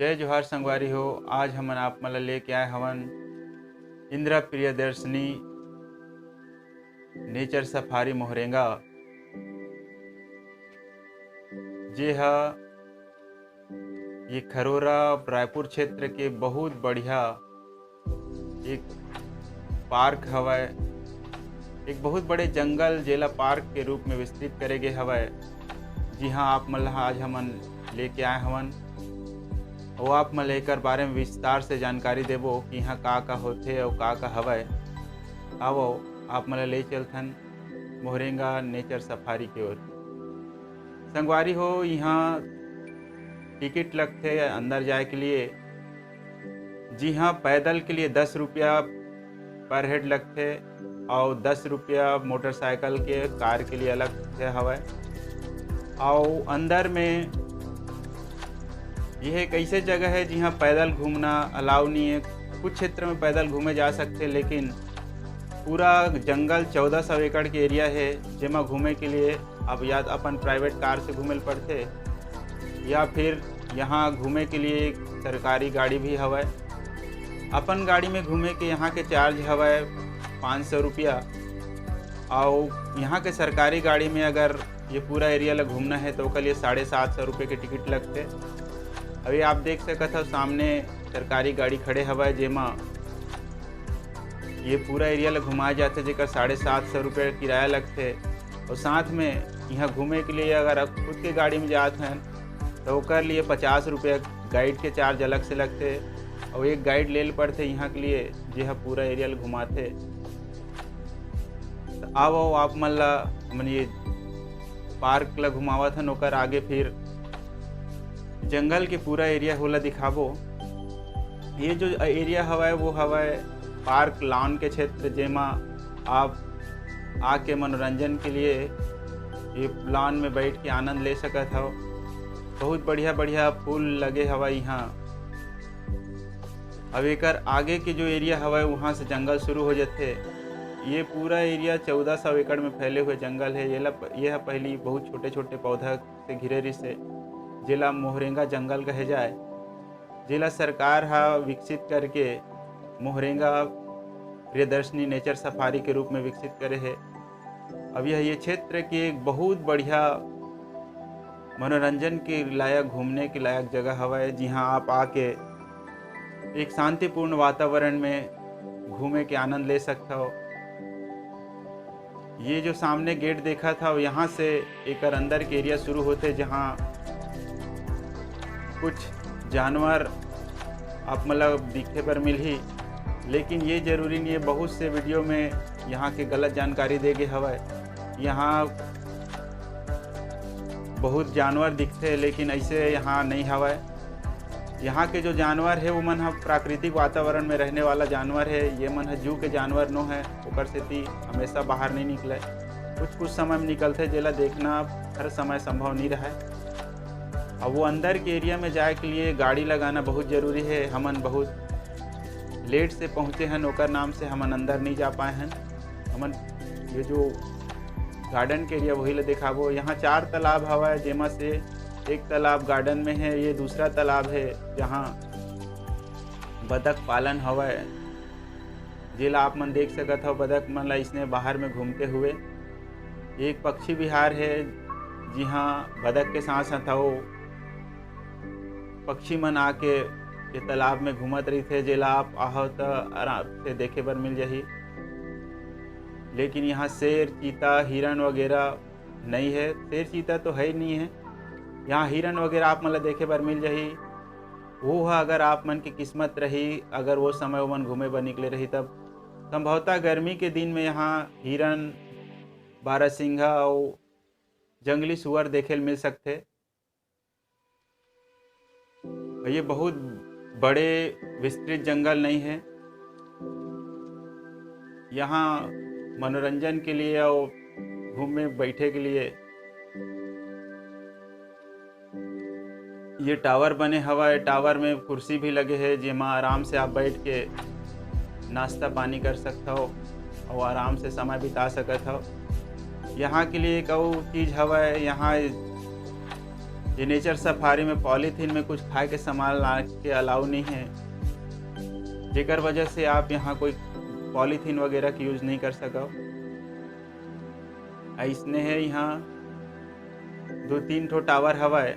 जय जोहार संगवारी हो। आज हमन आप मन ल लेके आए हवन इंदिरा प्रियदर्शनी नेचर सफारी मोहरेंगा। जे हा ये खरोरा रायपुर क्षेत्र के बहुत बढ़िया एक पार्क हवय। एक बहुत बड़े जंगल जेला पार्क के रूप में विस्तृत करे गे हवय। जी हाँ, आप मन ल आज हमन लेके आए हवन और आप मन एकर बारे में विस्तार से जानकारी देबो कि यहाँ का होथे और का हवय। आओ आप मन ले चलथन मोहरेंगा नेचर सफारी की ओर। संगवारी हो, यहाँ टिकट लगथे अंदर जाए के लिए। जी हाँ, पैदल के लिए 10 रुपया पर हेड लगथे और 10 रुपया मोटरसाइकिल के कार के लिए अलग से हवय। और अंदर में यह एक ऐसे जगह है जहाँ पैदल घूमना अलाउ नहीं है। कुछ क्षेत्र में पैदल घूमे जा सकते, लेकिन पूरा जंगल 1400 एकड़ के एरिया है जेमा घूमे के लिए अब या अपन प्राइवेट कार से घूमे पड़ते या फिर यहाँ घूमे के लिए एक सरकारी गाड़ी भी हवय। अपन गाड़ी में घूमे के यहाँ के चार्ज हवय 500 रुपया। और यहाँ के सरकारी गाड़ी में अगर ये पूरा एरिया ला घूमना है तो उसके लिए 750 रुपये के टिकट लगते। अभी आप देख सकते हो सामने सरकारी गाड़ी खड़े हवय जेमा ये पूरा एरिया ला घुमाए जाते, जेकर 750 रुपये किराया लगते। और साथ में यहाँ घूमे के लिए अगर आप खुद के गाड़ी में जाते हैं तो उसके लिए 50 रुपये गाइड के चार्ज अलग से लगते। और एक गाइड ले पड़ते यहाँ के लिए जो पूरा एरिया ला घुमाते। तो आओ आप मन ला मन ये पार्क ला घुमावत हन, ओकर आगे फिर जंगल के पूरा एरिया होला दिखाबो। ये जो एरिया हवय वो हवय पार्क लॉन के क्षेत्र, जेमा आप आके मनोरंजन के लिए ये लॉन में बैठ के आनंद ले सकत हो। बहुत बढ़िया बढ़िया फूल लगे हवय यहाँ। अब एकर आगे के जो एरिया हवय वहाँ से जंगल शुरू हो जाते। ये पूरा एरिया 1400 एकड़ में फैले हुए जंगल है। यह पहली बहुत छोटे छोटे पौधा से घिरे रिसे जिला मोहरेंगा जंगल कहे जाए, जिला सरकार हा विकसित करके मोहरेंगा प्रियदर्शनी नेचर सफारी के रूप में विकसित करे है। अब ये क्षेत्र की एक बहुत बढ़िया मनोरंजन के लायक घूमने के लायक जगह हवय, जहाँ आप आके एक शांतिपूर्ण वातावरण में घूमे के आनंद ले सकते हो। ये जो सामने गेट देखा था यहाँ से एक अंदर के एरिया शुरू होते, जहाँ कुछ जानवर आप मतलब दिखे पर मिल ही, लेकिन ये जरूरी नहीं है। बहुत से वीडियो में यहाँ के गलत जानकारी दे गए हवय। यहाँ बहुत जानवर दिखते हैं, लेकिन ऐसे यहाँ नहीं हवय। यहाँ के जो जानवर है वो मन है प्राकृतिक वातावरण में रहने वाला जानवर है। ये मन है जू के जानवर नो है, ओकर सेती हमेशा बाहर नहीं निकले। कुछ समय में निकलते, जेला देखना हर समय संभव नहीं रहा है। अब वो अंदर के एरिया में जाए के लिए गाड़ी लगाना बहुत ज़रूरी है। हमन बहुत लेट से पहुँचे हैं, ओकर नाम से हमन अंदर नहीं जा पाए हैं। हमन ये जो गार्डन के एरिया वही ले दिखाबो। यहाँ 4 तालाब हवा, जेमा से एक तालाब गार्डन में है। ये दूसरा तालाब है जहाँ बतख पालन हवा, जेला आप मन देख सकत हो बतख मन ला इसने बाहर में घूमते हुए। एक पक्षी विहार है जहाँ बतख के साथ साथ हो पक्षी मन आके ये तालाब में घूमत रही थे, जेला आप आहो तो आराम से देखे बर मिल जाही। लेकिन यहाँ शेर, चीता, हिरन वगैरह नहीं है। शेर चीता तो है ही नहीं है। यहाँ हिरन वगैरह आप मन देखे बर मिल जाही। वो है अगर आप मन की किस्मत रही, अगर वो समय वो मन घूमे बर निकले रही, तब संभवतः गर्मी के दिन में यहाँ हिरन, बारहसिंघा और जंगली सुअर देखे मिल सकते। ये बहुत बड़े विस्तृत जंगल नहीं है। यहाँ मनोरंजन के लिए और घूमने बैठे के लिए ये टावर बने हवा। टावर में कुर्सी भी लगे हैं, जेमा आराम से आप बैठ के नाश्ता पानी कर सकते हो और आराम से समय बिता सकते हो। यहाँ के लिए एक और चीज़ हवा है, यहाँ ये नेचर सफारी में पॉलीथीन में कुछ खाए के सामान ला के अलाउ नहीं है, जेकर वजह से आप यहाँ कोई पॉलीथीन वगैरह की यूज नहीं कर सको। ऐसने है यहाँ 2-3 ठो टावर हवय,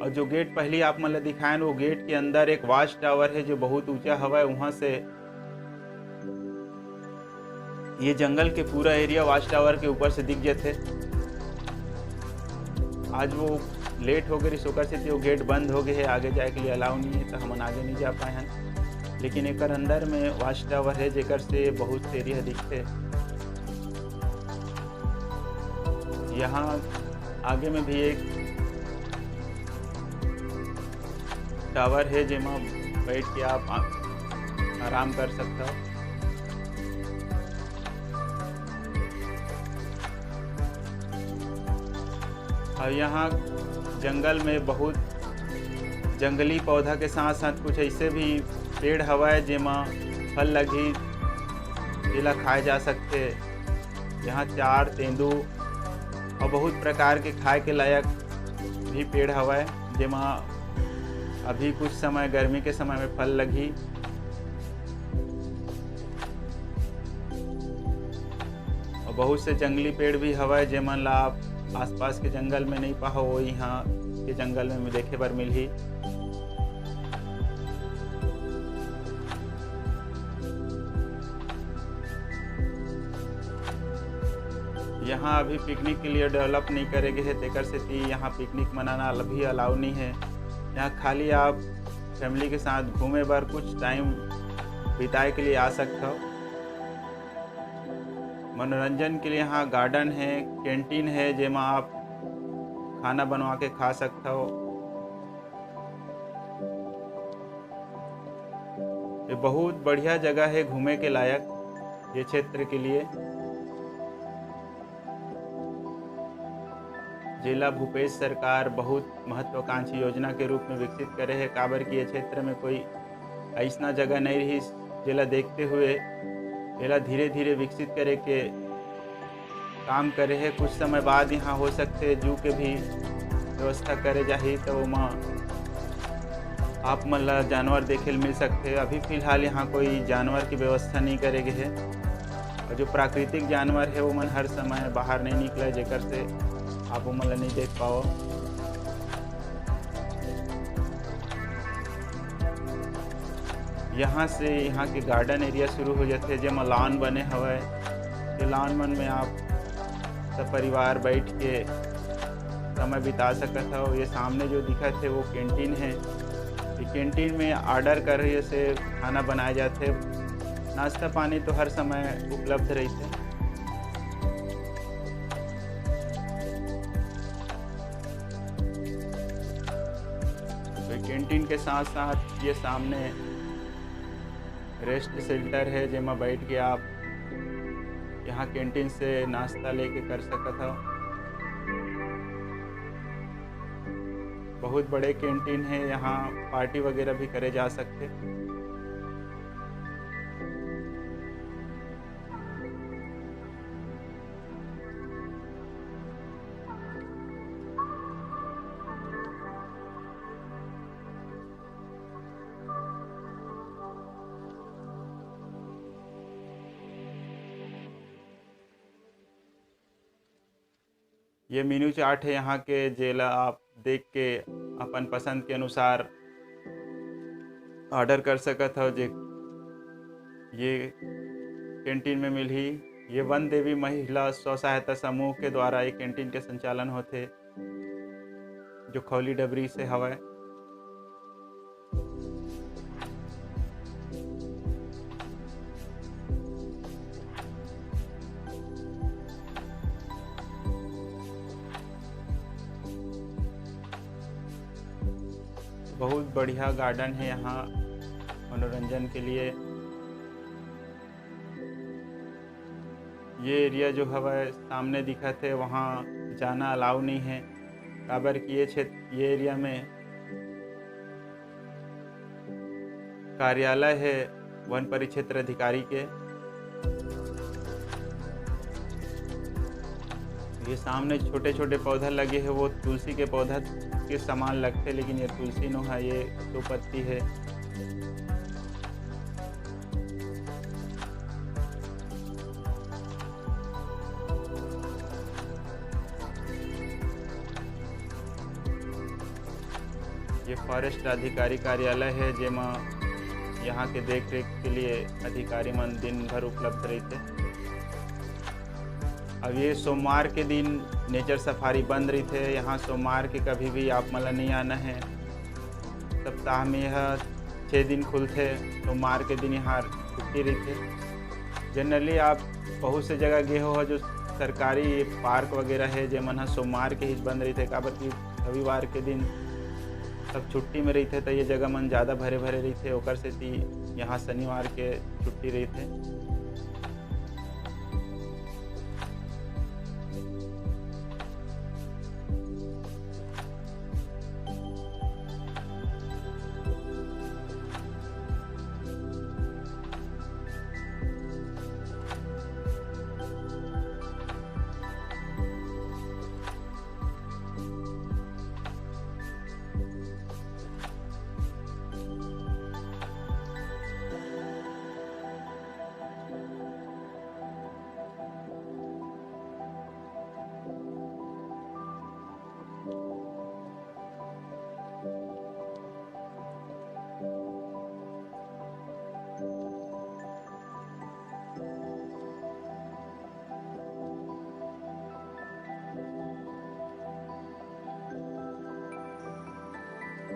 और जो गेट पहली आप मन ला दिखाएन वो गेट के अंदर एक वॉच टावर है जो बहुत ऊंचा हवय। वहाँ से ये जंगल के पूरा एरिया वॉच टावर के ऊपर से दिख जाते। आज वो लेट हो गई सोकर से वो गेट बंद हो गए है, आगे जाए के लिए अलाउ नहीं है, तो हम आगे नहीं जा पाए हैं। लेकिन एक अंदर में वॉच टावर है जेकर से बहुत से एरिया दिखते। यहाँ आगे में भी एक टावर है जेमा बैठ के आप आराम कर सकते हो। और यहाँ जंगल में बहुत जंगली पौधा के साथ साथ कुछ ऐसे भी पेड़ हवाए जेमा फल लगी जेला खाए जा सकते। यहाँ चार, तेंदू और बहुत प्रकार के खाए के लायक भी पेड़ हवाए जेमा अभी कुछ समय गर्मी के समय में फल लगी। और बहुत से जंगली पेड़ भी हवाए जेमन ला आप आसपास के जंगल में नहीं पाओ, वो यहाँ के जंगल में देखे बर मिलही। यहाँ अभी पिकनिक के लिए डेवलप नहीं करे गए है, तेकर से यहाँ पिकनिक मनाना अभी अलाउ नहीं है। यहाँ खाली आप फैमिली के साथ घूमे बर कुछ टाइम बिताए के लिए आ सकते हो। मनोरंजन के लिए यहाँ गार्डन है, कैंटीन है जेमा आप खाना बनवा के खा सकते हो। ये बहुत बढ़िया जगह है घूमे के लायक ये क्षेत्र के लिए। जिला भूपेश सरकार बहुत महत्वाकांक्षी योजना के रूप में विकसित करे है, काबर कि ये क्षेत्र में कोई ऐसा जगह नहीं रही जिला देखते हुए एला धीरे धीरे विकसित करे के काम करे है। कुछ समय बाद यहाँ हो सकते जू के भी व्यवस्था करे जाही, तो वहाँ आप मन ला जानवर देखे मिल सकते। अभी फिलहाल यहाँ कोई जानवर की व्यवस्था नहीं करे गए है, और जो प्राकृतिक जानवर है वो मन हर समय बाहर नहीं निकले, जेकर से आप वो मन ला नहीं देख पाओ। यहाँ से यहाँ के गार्डन एरिया शुरू हो जाते हैं जेमा लॉन बने हवे। ये लॉन मन में आप सब परिवार बैठ के समय बिता सकते हो। ये सामने जो दिखा थे वो कैंटीन है। ये कैंटीन में ऑर्डर कर से खाना बनाए जाते, नाश्ता पानी तो हर समय उपलब्ध रहते। तो कैंटीन के साथ साथ ये सामने रेस्ट शेल्टर है जेमा बैठ के आप यहाँ कैंटीन से नाश्ता लेके कर सकते हो। बहुत बड़े कैंटीन है, यहाँ पार्टी वगैरह भी करे जा सकते। ये मेन्यू चार्ट है यहाँ के, जेला आप देख के अपन पसंद के अनुसार ऑर्डर कर सकत हो। जे ये कैंटीन में मिली। ये वन देवी महिला स्व सहायता समूह के द्वारा एक कैंटीन के संचालन होते, जो खौली डबरी से हवा। बहुत बढ़िया गार्डन है यहाँ मनोरंजन के लिए। ये एरिया जो हवा सामने दिखा थे वहाँ जाना अलाउ नहीं है, काबर कि ये क्षेत्र ये एरिया में कार्यालय है वन परिक्षेत्र अधिकारी के। ये सामने छोटे छोटे पौधा लगे हैं, वो तुलसी के पौधा के समान लगते, लेकिन ये तुलसी नो है, ये 2 पत्ती है। ये फॉरेस्ट अधिकारी कार्यालय है, जेमा यहाँ के देख रेख के लिए अधिकारी मन दिन भर उपलब्ध रहते। अब ये सोमवार के दिन नेचर सफारी बंद रही थे। यहाँ सोमवार के कभी भी आप मला नहीं आना है। सप्ताह में यह 6 दिन खुलते, सोमवार के दिन यहाँ छुट्टी रही थे। जनरली आप बहुत से जगह गए हो जो सरकारी पार्क वगैरह है, जेमन ह सोमवार के ही बंद रही थे, काबर कि रविवार के दिन सब छुट्टी में रहते, तो ये जगह मन ज़्यादा भरे भरे रही थे। ओकर से यहाँ शनिवार के छुट्टी रही थे।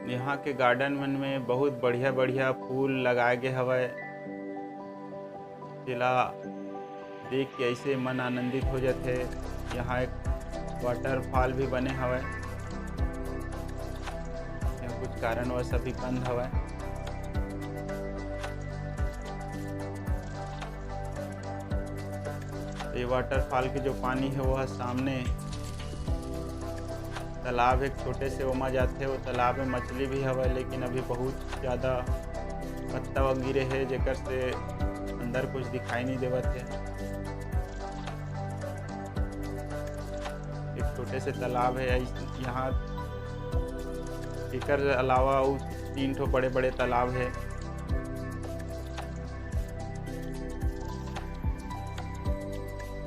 यहाँ के गार्डन मन में बहुत बढ़िया बढ़िया फूल लगाए गए हवय, जिला देख के ऐसे मन आनंदित हो जाते। यहाँ एक वाटरफॉल भी बने हवय, यहाँ कुछ कारणवश अभी बंद हवय। ये वाटरफॉल के जो पानी है वह सामने तालाब एक छोटे से ओमा जाते। वो तालाब में मछली भी हवा, लेकिन अभी बहुत ज़्यादा पत्ता गिरे है, जेकर से अंदर कुछ दिखाई नहीं देवत है। एक छोटे से तालाब है यहाँ, एकर अलावा 3 ठो बड़े बड़े तालाब है।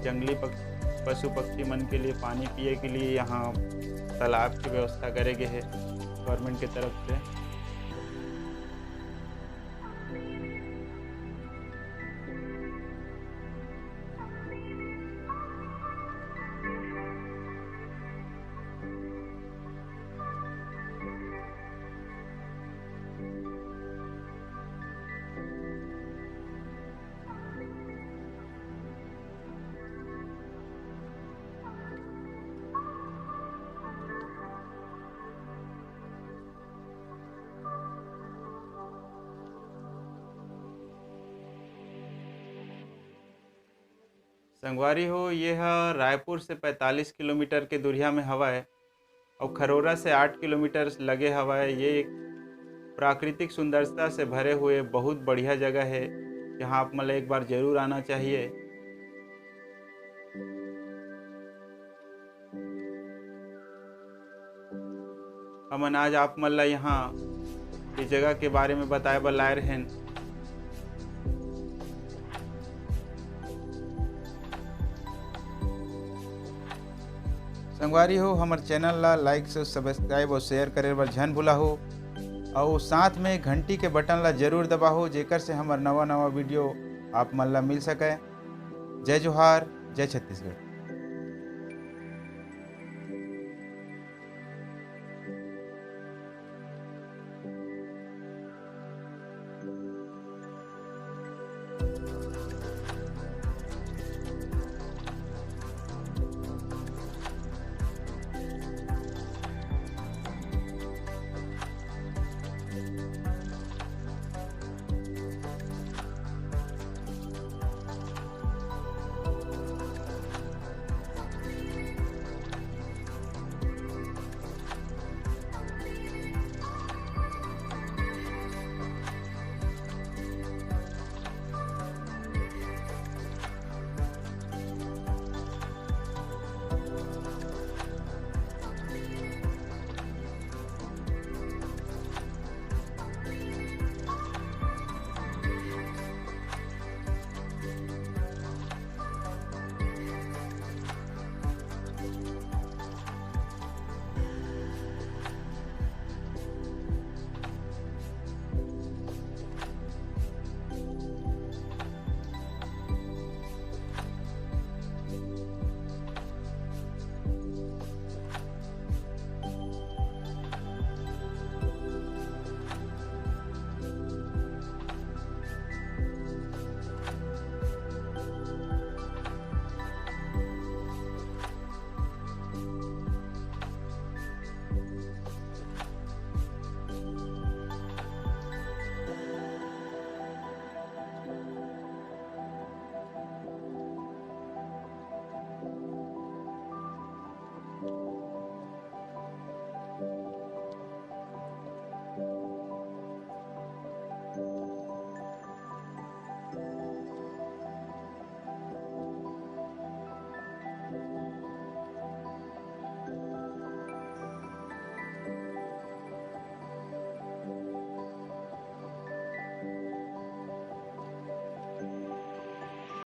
जंगली पशु पक्षी मन के लिए पानी पिए के लिए यहाँ तालाब की व्यवस्था करेंगे है गवर्नमेंट की तरफ से। संगवारी हो, ये रायपुर से 45 किलोमीटर के दूरिया में हवा है और खरोरा से 8 किलोमीटर लगे हवा है। ये एक प्राकृतिक सुंदरता से भरे हुए बहुत बढ़िया जगह है, जहाँ आप मतलब एक बार जरूर आना चाहिए। हम आज आप मतलब यहाँ इस जगह के बारे में बताए बर लाए रहें। संगवारी हो, हमारे चैनल ला लाइक से सब्सक्राइब और शेयर करे बर झन भूला हो, और साथ में घंटी के बटन ला जरूर दबाओ, जेकर से हमार नवा वीडियो आप मन ला मिल सके। जय जोहार, जय छत्तीसगढ़।